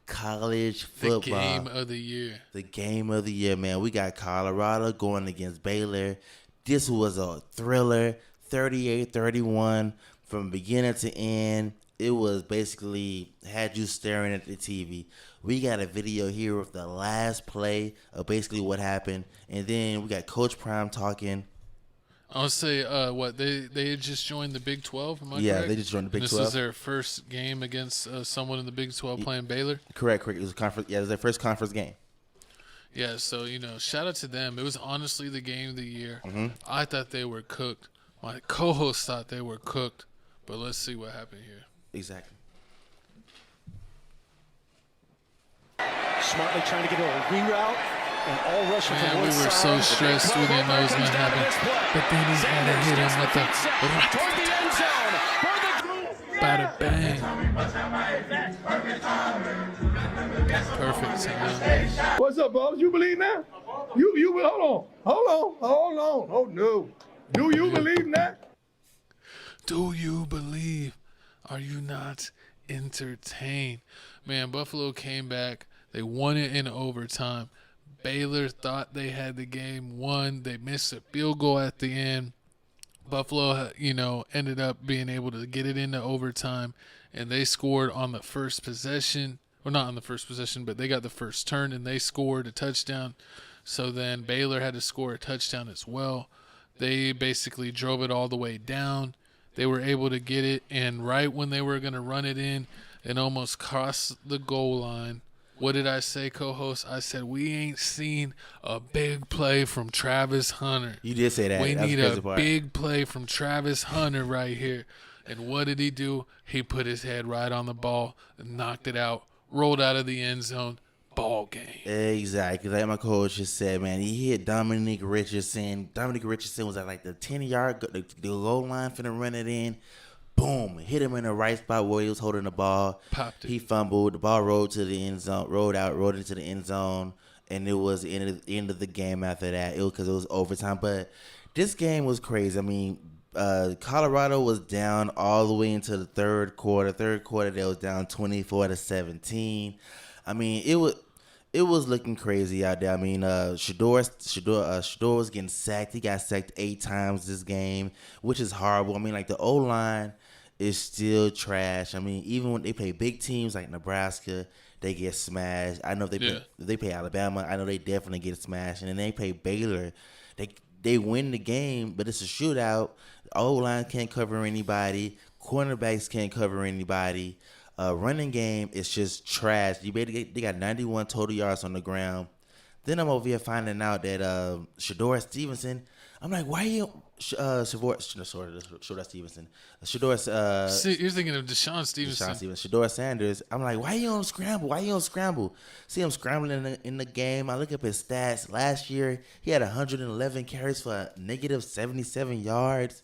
college football. The game of the year. The game of the year, man. We got Colorado going against Baylor. This was a thriller, 38-31 from beginning to end. It was basically had you staring at the TV. We got a video here of the last play of basically what happened. And then we got Coach Prime talking. I'll say, they had just joined the Big 12, am I Yeah, correct? they just joined the Big This 12. was their first game against someone in the Big 12 playing Baylor? Correct. It was a conference. Yeah, it was their first conference game. Yeah, so, shout out to them. It was honestly the game of the year. Mm-hmm. I thought they were cooked. My co-host thought they were cooked. But let's see what happened here. Exactly. Smartly trying to get a reroute and all rushing from Man, one we were side. so stressed. We didn't know it was going to happen. But then he had to hit him with the bada bang. Perfect time. What's up, boss? You believe now? You hold on. Oh no. Do you believe in that? Do you believe? Are you not entertained? Man, Buffalo came back. They won it in overtime. Baylor thought they had the game won. They missed a field goal at the end. Buffalo, ended up being able to get it into overtime, and they scored on the first possession. Well, not on the first possession, but they got the first turn, and they scored a touchdown. So then Baylor had to score a touchdown as well. They basically drove it all the way down. They were able to get it, and right when they were going to run it in, it almost crossed the goal line. What did I say, co-host? I said, we ain't seen a big play from Travis Hunter. You did say that. We That's need the crazy a part. big play from Travis Hunter right here. And what did he do? He put his head right on the ball and knocked it out, rolled out of the end zone. Ball game. Exactly. Like my coach just said, man, he hit Dominic Richardson. Dominic Richardson was at like the 10-yard the goal line finna run it in. Boom. Hit him in the right spot where he was holding the ball. Popped it. He fumbled. The ball rolled to the end zone, rolled into the end zone, and it was the end of the game after that. It was because it was overtime. But this game was crazy. I mean, Colorado was down all the way into the third quarter. Third quarter, they was down 24-17. I mean, it was looking crazy out there. I mean, Shador was getting sacked. He got sacked 8 times this game, which is horrible. I mean, like the O-line is still trash. I mean, even when they play big teams like Nebraska, they get smashed. I know if they play Alabama, I know they definitely get smashed. And then they play Baylor, they win the game, but it's a shootout. The O-line can't cover anybody. Cornerbacks can't cover anybody. Running game is just trash. They got 91 total yards on the ground. Then I'm over here finding out that Shador Stevenson. I'm like, why you Shador Stevenson? See, you're thinking of Deshaun Stevenson. Shador Sanders. I'm like, why you don't scramble? See him scrambling in the game. I look up his stats. Last year he had 111 carries for negative 77 yards.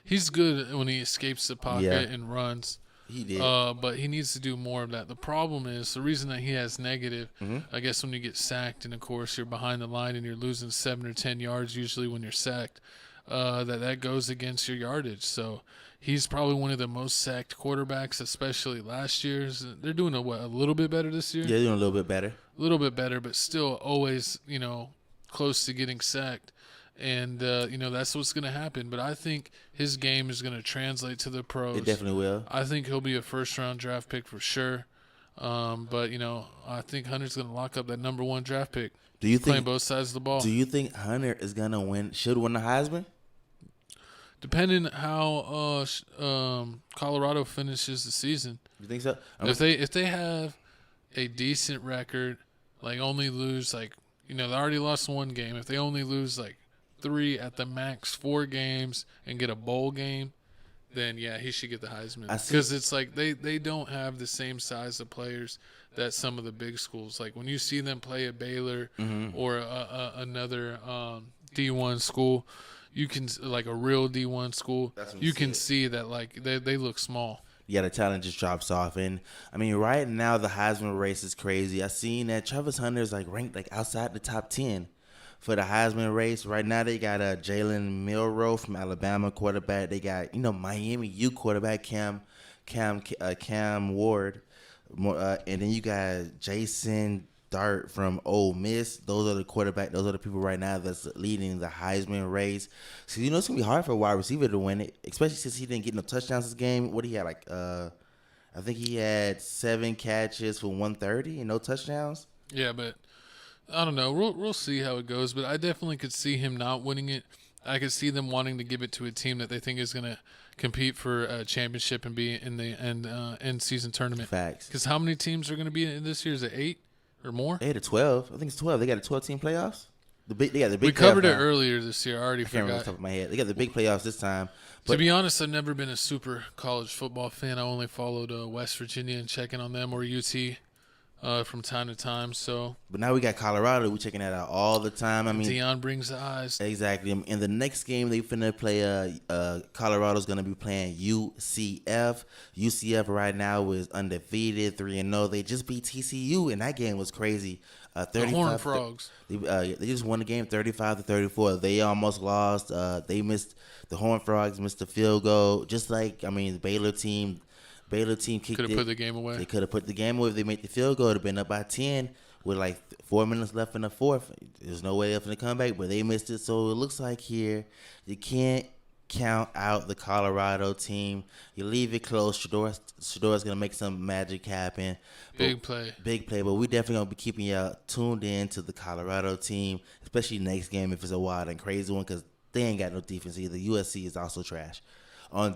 He's good when he escapes the pocket and runs. He did. But he needs to do more of that. The problem is the reason that he has negative, I guess when you get sacked and, of course, you're behind the line and you're losing 7 or 10 yards usually when you're sacked, that goes against your yardage. So he's probably one of the most sacked quarterbacks, especially last year's. They're doing a little bit better this year? Yeah, they're doing a little bit better. A little bit better, but still always, close to getting sacked. And, that's what's going to happen. But I think his game is going to translate to the pros. It definitely will. I think he'll be a first-round draft pick for sure. But, I think Hunter's going to lock up that number 1 draft pick. Do you playing think both sides of the ball? Do you think Hunter is going to should win the Heisman? Depending how Colorado finishes the season. You think so? If they have a decent record, like only lose they already lost 1 game. If they only lose 3 at the max 4 games and get a bowl game, then yeah, he should get the Heisman. Because it's they don't have the same size of players that some of the big schools. Like when you see them play at Baylor or another D1 school, you can a real D1 school, you can see that they look small. Yeah, the talent just drops off. And, I mean, right now the Heisman race is crazy. I seen that Travis Hunter is ranked outside the top 10 for the Heisman race. Right now they got Jalen Milroe from Alabama quarterback. They got, Miami U quarterback Cam Ward. And then you got Jason Dart from Ole Miss. Those are the quarterback. Those are the people right now that's leading the Heisman race. So you know it's gonna be hard for a wide receiver to win it, especially since he didn't get no touchdowns this game. What he had I think he had 7 catches for 130 and no touchdowns. Yeah, but I don't know. We'll see how it goes, but I definitely could see him not winning it. I could see them wanting to give it to a team that they think is going to compete for a championship and be in the end season tournament. Facts. Because how many teams are going to be in this year? Is it 8 or more? 8 or 12. I think it's 12. They got a 12-team playoffs. They got the big. We covered it now. earlier this year. I already I can't remember off forgot. the top of my head. They got the big playoffs this time. But To be honest, I've never been a super college football fan. I only followed West Virginia and checking on them or UT from time to time. But now we got Colorado. We checking that out all the time. I mean, Deion brings the eyes. exactly. In the next game, they finna play. Colorado's gonna be playing UCF. UCF right now is undefeated, 3-0. They just beat TCU, and that game was crazy. The Horned Frogs. They just won the game 35-34. They almost lost. They missed the Horned Frogs missed the field goal. Just like the Baylor team. Baylor team kicked it. Could have put the game away. They could have put the game away if they made the field goal. It would have been up by 10 with like 4 minutes left in the fourth. There's no way else to come back, but they missed it. So it looks like here you can't count out the Colorado team. You leave it close. Shador's going to make some magic happen. Big play. But we definitely going to be keeping y'all tuned in to the Colorado team, especially next game if it's a wild and crazy one because they ain't got no defense either. USC is also trash on defense.